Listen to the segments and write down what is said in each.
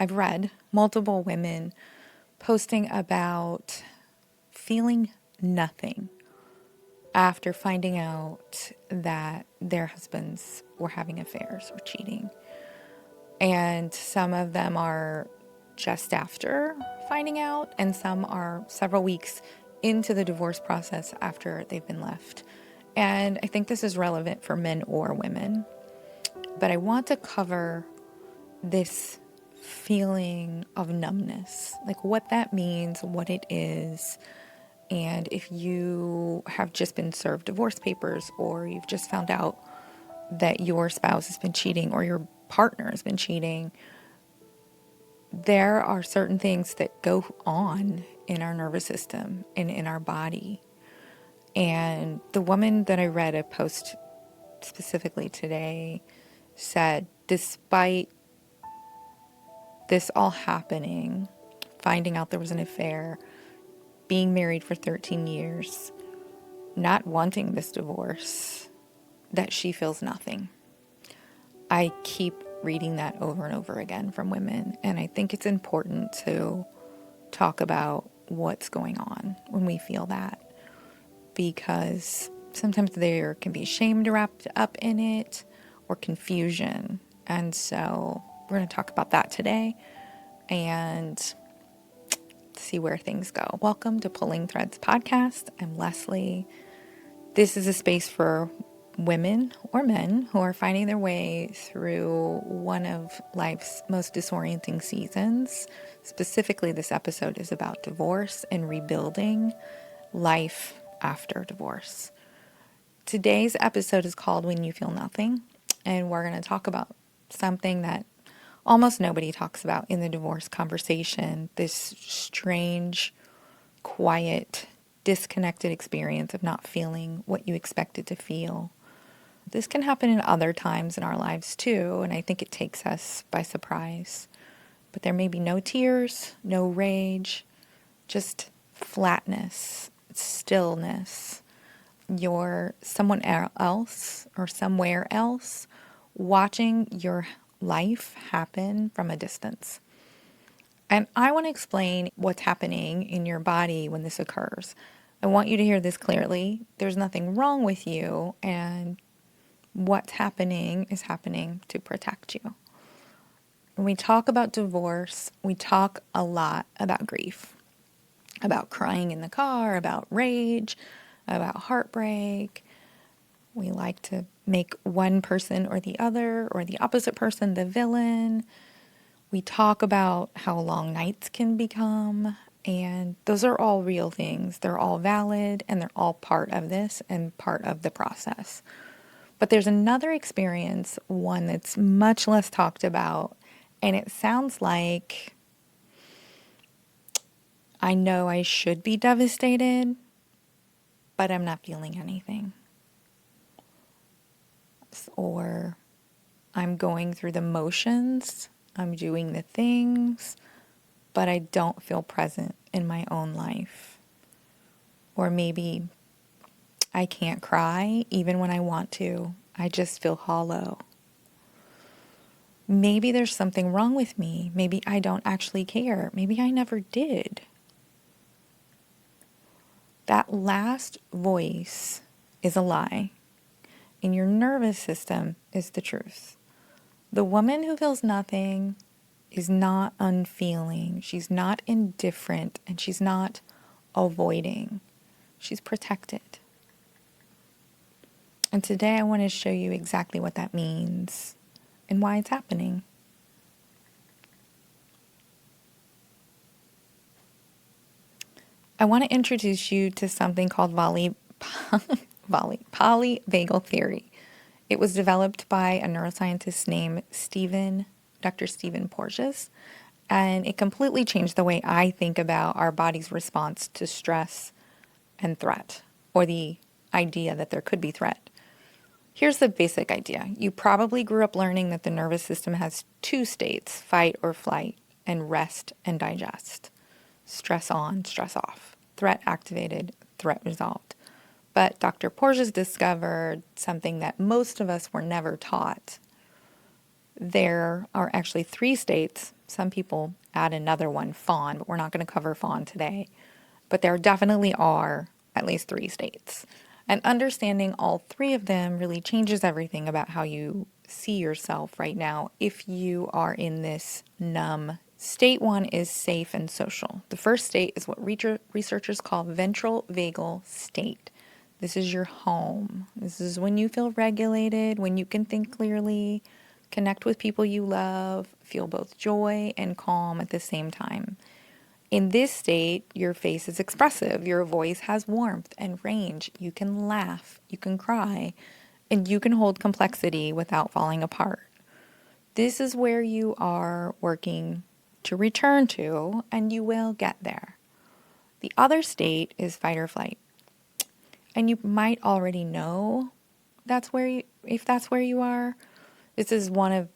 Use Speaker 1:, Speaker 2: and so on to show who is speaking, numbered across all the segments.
Speaker 1: I've read multiple women posting about feeling nothing after finding out that their husbands were having affairs or cheating. And some of them are just after finding out, and some are several weeks into the divorce process after they've been left. And I think this is relevant for men or women. But I want to cover this feeling of numbness, like what that means, what it is, and if you have just been served divorce papers or you've just found out that your spouse has been cheating or your partner has been cheating, there are certain things that go on in our nervous system and in our body. And the woman that I read a post specifically today said, despite this all happening, finding out there was an affair, being married for 13 years, not wanting this divorce, that she feels nothing. I keep reading that over and over again from women, and I think it's important to talk about what's going on when we feel that, because sometimes there can be shame wrapped up in it or confusion. And so we're going to talk about that today and see where things go. Welcome to Pulling Threads Podcast. I'm Leslie. This is a space for women or men who are finding their way through one of life's most disorienting seasons. Specifically, this episode is about divorce and rebuilding life after divorce. Today's episode is called When You Feel Nothing, and we're going to talk about something that almost nobody talks about in the divorce conversation, this strange, quiet, disconnected experience of not feeling what you expected to feel. This can happen in other times in our lives too, and I think it takes us by surprise. But there may be no tears, no rage, just flatness, stillness. You're someone else or somewhere else watching your life happen from a distance. And I want to explain what's happening in your body when this occurs. I want you to hear this clearly. There's nothing wrong with you, and what's happening is happening to protect you. When we talk about divorce, we talk a lot about grief, about crying in the car, about rage, about heartbreak. We like to make one person or the opposite person the villain. We talk about how long nights can become, and those are all real things. They're all valid, and they're all part of this and part of the process. But there's another experience, one that's much less talked about, and it sounds like I know I should be devastated, but I'm not feeling anything. Or I'm going through the motions, I'm doing the things, but I don't feel present in my own life. Or maybe I can't cry even when I want to. I just feel hollow. Maybe there's something wrong with me. Maybe I don't actually care. Maybe I never did. That last voice is a lie, and your nervous system is the truth. The woman who feels nothing is not unfeeling. She's not indifferent, and she's not avoiding. She's protected. And today I want to show you exactly what that means and why it's happening. I want to introduce you to something called Polyvagal Theory. It was developed by a neuroscientist named Dr. Stephen Porges, and it completely changed the way I think about our body's response to stress and threat, or the idea that there could be threat. Here's the basic idea. You probably grew up learning that the nervous system has two states, fight or flight, and rest and digest. Stress on, stress off. Threat activated, threat resolved. But Dr. Porges discovered something that most of us were never taught. There are actually three states, Some people add another one, fawn, but we're not going to cover fawn today. But there definitely are at least 3 states. And understanding all 3 of them really changes everything about how you see yourself right now if you are in this numb. State 1 is safe and social. The first state is what researchers call ventral vagal state. This is your home. This is when you feel regulated, when you can think clearly, connect with people you love, feel both joy and calm at the same time. In this state, your face is expressive, your voice has warmth and range, you can laugh, you can cry, and you can hold complexity without falling apart. This is where you are working to return to, and you will get there. The other state is fight or flight. And you might already know if that's where you are. This is one of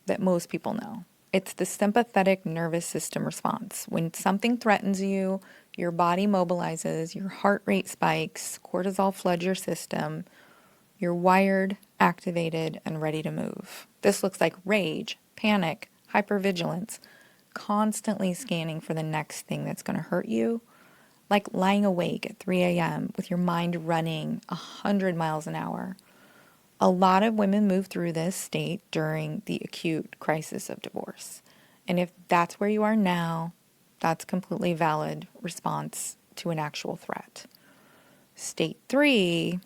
Speaker 1: that most people know. It's the sympathetic nervous system response. When something threatens you, your body mobilizes, your heart rate spikes, cortisol floods your system, you're wired, activated, and ready to move. This looks like rage, panic, hypervigilance, constantly scanning for the next thing that's going to hurt you, like lying awake at 3 a.m. with your mind running 100 miles an hour. A lot of women move through this state during the acute crisis of divorce. And if that's where you are now, that's completely valid response to an actual threat. State 3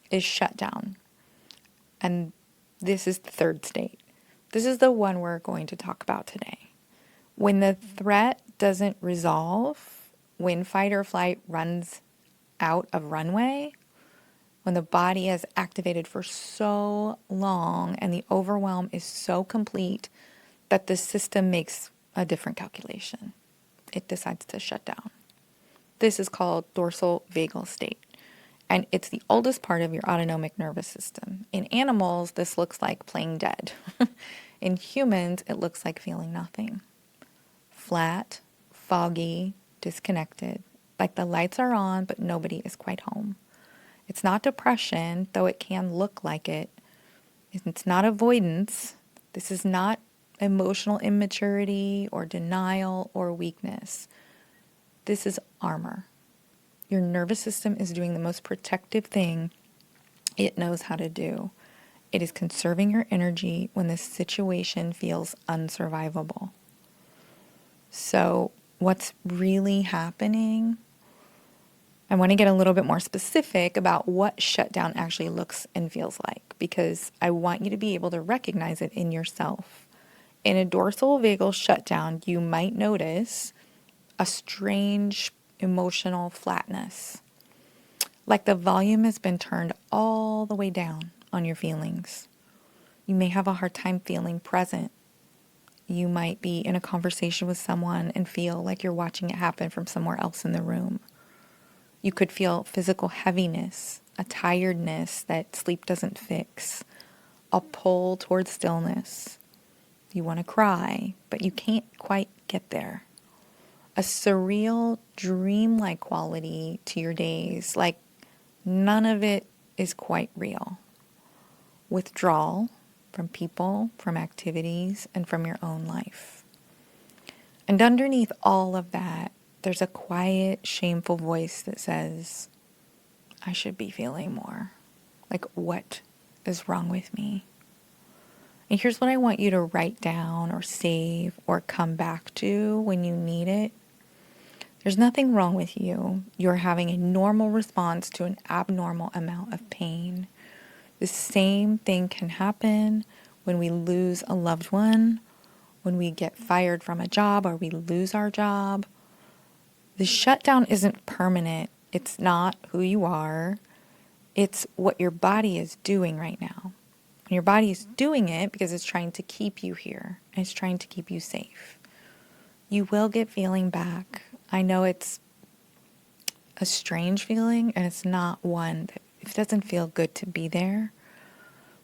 Speaker 1: is shutdown. And this is the third state. This is the one we're going to talk about today. When the threat doesn't resolve, when fight or flight runs out of runway, when the body has activated for so long and the overwhelm is so complete that the system makes a different calculation. It decides to shut down. This is called dorsal vagal state, and it's the oldest part of your autonomic nervous system. In animals, this looks like playing dead. In humans, it looks like feeling nothing. Flat, foggy, disconnected, like the lights are on, but nobody is quite home. It's not depression, though it can look like it. It's not avoidance. This is not emotional immaturity or denial or weakness. This is armor. Your nervous system is doing the most protective thing it knows how to do. It is conserving your energy when the situation feels unsurvivable. So what's really happening? I want to get a little bit more specific about what shutdown actually looks and feels like, because I want you to be able to recognize it in yourself. In a dorsal vagal shutdown, you might notice a strange emotional flatness, like the volume has been turned all the way down on your feelings. You may have a hard time feeling present. You might be in a conversation with someone and feel like you're watching it happen from somewhere else in the room. You could feel physical heaviness, a tiredness that sleep doesn't fix, a pull towards stillness. You want to cry, but you can't quite get there. A surreal, dreamlike quality to your days, like none of it is quite real. Withdrawal from people, from activities, and from your own life. And underneath all of that, there's a quiet, shameful voice that says, I should be feeling more. Like, what is wrong with me? And here's what I want you to write down or save or come back to when you need it. There's nothing wrong with you. You're having a normal response to an abnormal amount of pain. The same thing can happen when we lose a loved one, when we get fired from a job or we lose our job. The shutdown isn't permanent. It's not who you are. It's what your body is doing right now. And your body is doing it because it's trying to keep you here. And it's trying to keep you safe. You will get feeling back. I know it's a strange feeling, and it's not one that it doesn't feel good to be there.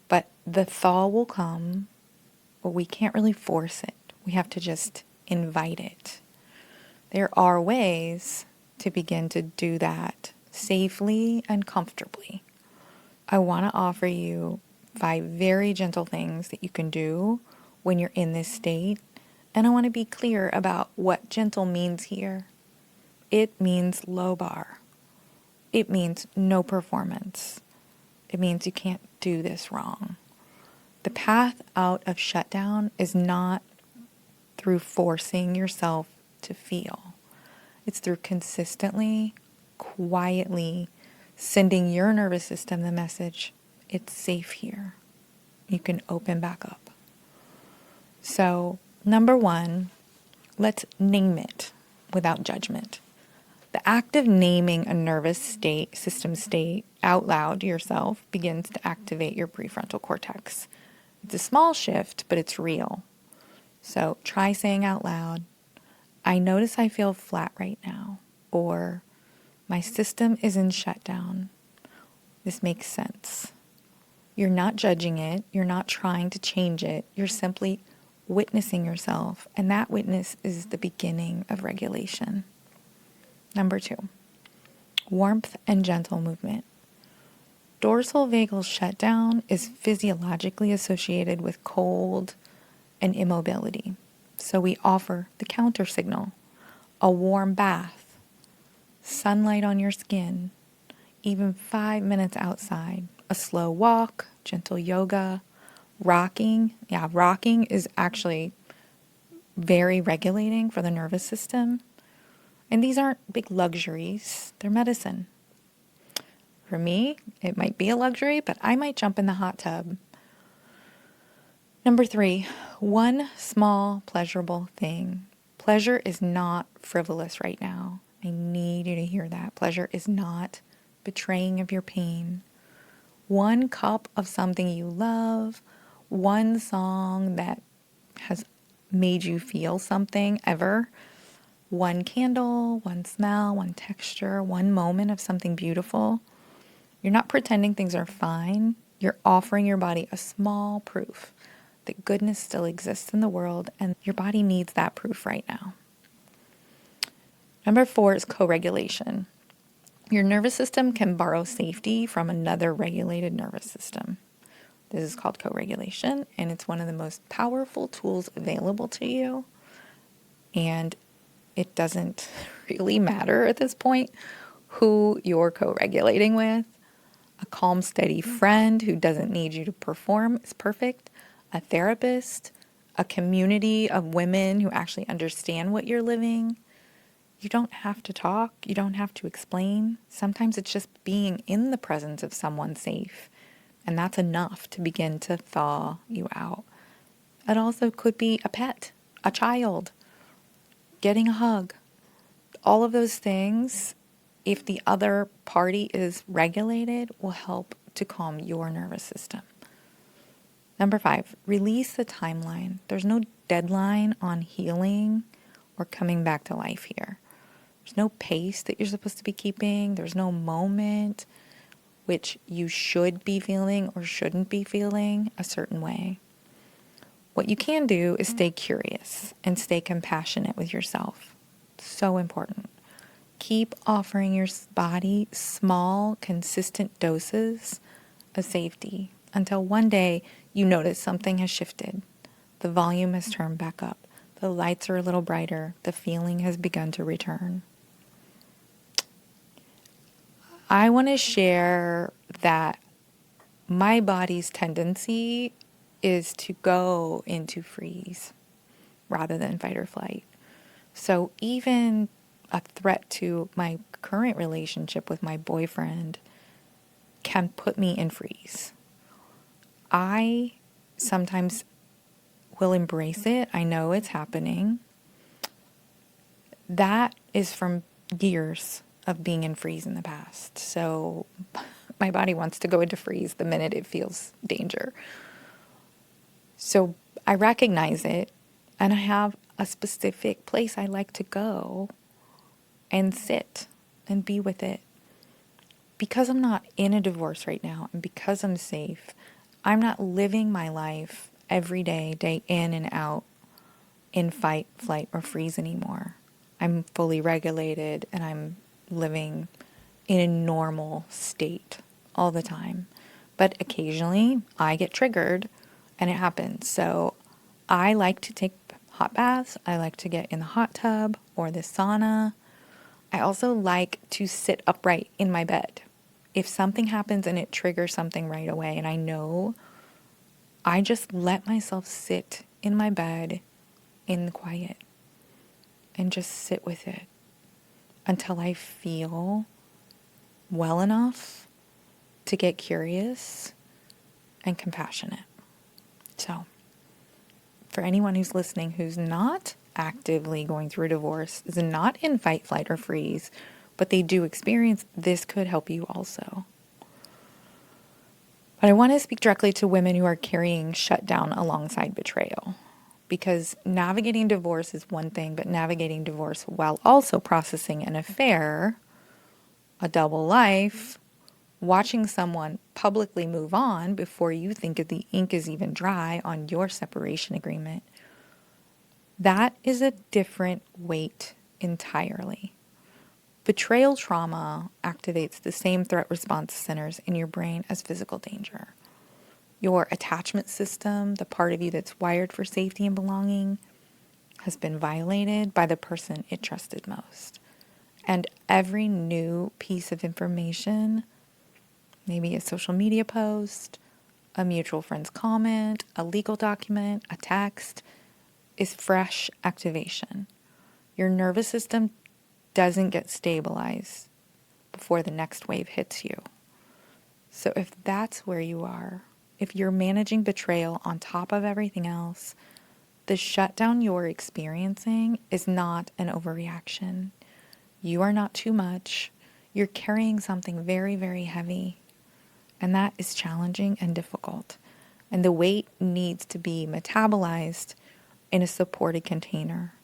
Speaker 1: But the thaw will come, but we can't really force it. We have to just invite it. There are ways to begin to do that safely and comfortably. I want to offer you 5 very gentle things that you can do when you're in this state And I want to be clear about what gentle means here. It means low bar. It means no performance. It means you can't do this wrong. The path out of shutdown is not through forcing yourself to feel. It's through consistently, quietly sending your nervous system the message, it's safe here. You can open back up. So, number one, let's name it without judgment. The act of naming a nervous system state out loud to yourself begins to activate your prefrontal cortex. It's a small shift, but it's real. So try saying out loud, I notice I feel flat right now, or my system is in shutdown. This makes sense. You're not judging it. You're not trying to change it. You're simply witnessing yourself, and that witness is the beginning of regulation. Number two, warmth and gentle movement. Dorsal vagal shutdown is physiologically associated with cold and immobility. So we offer the counter signal, a warm bath, sunlight on your skin, even 5 minutes outside, a slow walk, gentle yoga, rocking. Yeah, rocking is actually very regulating for the nervous system. And these aren't big luxuries, they're medicine. For me, it might be a luxury, but I might jump in the hot tub. Number three, one small pleasurable thing. Pleasure is not frivolous right now. I need you to hear that. Pleasure is not betraying of your pain. One cup of something you love, one song that has made you feel something ever, one candle, one smell, one texture, one moment of something beautiful. You're not pretending things are fine. You're offering your body a small proof that goodness still exists in the world, and your body needs that proof right now. Number four is co-regulation. Your nervous system can borrow safety from another regulated nervous system. This is called co-regulation, and it's one of the most powerful tools available to you. And it doesn't really matter at this point who you're co-regulating with. A calm, steady friend who doesn't need you to perform is perfect. A therapist, a community of women who actually understand what you're living. You don't have to talk. You don't have to explain. Sometimes it's just being in the presence of someone safe. And that's enough to begin to thaw you out. It also could be a pet, a child, getting a hug. All of those things, if the other party is regulated, will help to calm your nervous system. Number five, release the timeline. There's no deadline on healing or coming back to life here. There's no pace that you're supposed to be keeping. There's no moment which you should be feeling or shouldn't be feeling a certain way. What you can do is stay curious and stay compassionate with yourself. So important. Keep offering your body small, consistent doses of safety until one day you notice something has shifted. The volume has turned back up. The lights are a little brighter. The feeling has begun to return. I want to share that my body's tendency is to go into freeze rather than fight or flight. So even a threat to my current relationship with my boyfriend can put me in freeze. I sometimes will embrace it. I know it's happening. That is from years of being in freeze in the past. So my body wants to go into freeze the minute it feels danger. So I recognize it, and I have a specific place I like to go and sit and be with it. Because I'm not in a divorce right now, and because I'm safe, I'm not living my life every day, day in and out, in fight, flight, or freeze anymore. I'm fully regulated, and I'm living in a normal state all the time. But occasionally, I get triggered, and it happens. So I like to take hot baths. I like to get in the hot tub or the sauna. I also like to sit upright in my bed. If something happens and it triggers something right away, and I know, I just let myself sit in my bed in the quiet and just sit with it until I feel well enough to get curious and compassionate. So, for anyone who's listening who's not actively going through a divorce, is not in fight, flight, or freeze, but they do experience, this could help you also. But I want to speak directly to women who are carrying shutdown alongside betrayal. Because navigating divorce is one thing, but navigating divorce while also processing an affair, a double life, watching someone publicly move on before you think that the ink is even dry on your separation agreement, that is a different weight entirely. Betrayal trauma activates the same threat response centers in your brain as physical danger. Your attachment system, the part of you that's wired for safety and belonging, has been violated by the person it trusted most. And every new piece of information, maybe a social media post, a mutual friend's comment, a legal document, a text, is fresh activation. Your nervous system doesn't get stabilized before the next wave hits you. So if that's where you are, if you're managing betrayal on top of everything else, the shutdown you're experiencing is not an overreaction. You are not too much. You're carrying something very, very heavy. And that is challenging and difficult. And the weight needs to be metabolized in a supported container.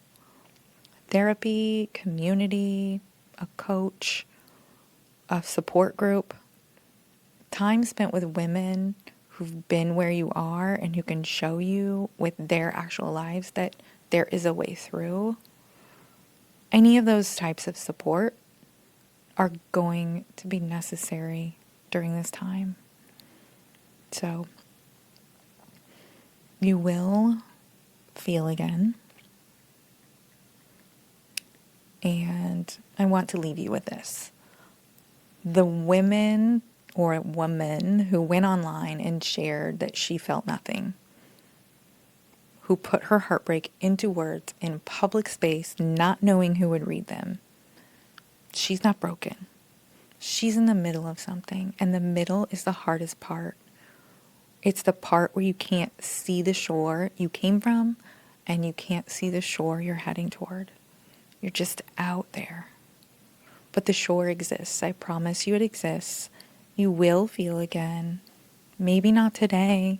Speaker 1: Therapy, community, a coach, a support group, time spent with women who've been where you are and who can show you with their actual lives that there is a way through. Any of those types of support are going to be necessary during this time. So you will feel again. And I want to leave you with this. The women or woman who went online and shared that she felt nothing, who put her heartbreak into words in public space, not knowing who would read them, she's not broken. She's in the middle of something, and the middle is the hardest part. It's the part where you can't see the shore you came from, and you can't see the shore you're heading toward. You're just out there. But the shore exists. I promise you it exists. You will feel again. Maybe not today.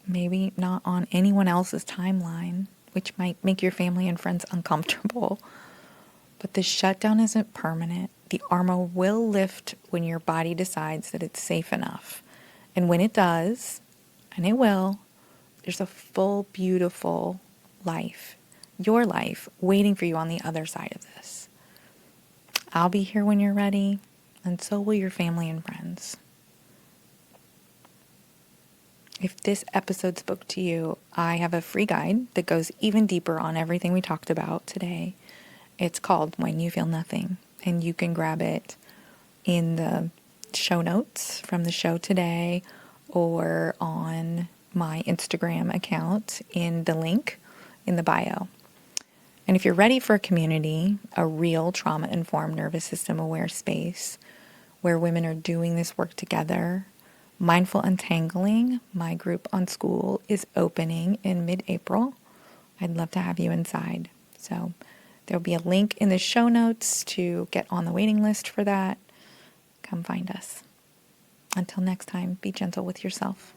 Speaker 1: Maybe not on anyone else's timeline, which might make your family and friends uncomfortable. But the shutdown isn't permanent. The armor will lift when your body decides that it's safe enough. And when it does, and it will, there's a full, beautiful life, your life, waiting for you on the other side of this. I'll be here when you're ready, and so will your family and friends. If this episode spoke to you, I have a free guide that goes even deeper on everything we talked about today. It's called When You Feel Nothing, and you can grab it in the show notes from the show today or on my Instagram account in the link in the bio. And if you're ready for a community, a real trauma-informed nervous system aware space where women are doing this work together, Mindful Untangling, my group on School, is opening in mid-April. I'd love to have you inside. So there'll be a link in the show notes to get on the waiting list for that. Come find us. Until next time, be gentle with yourself.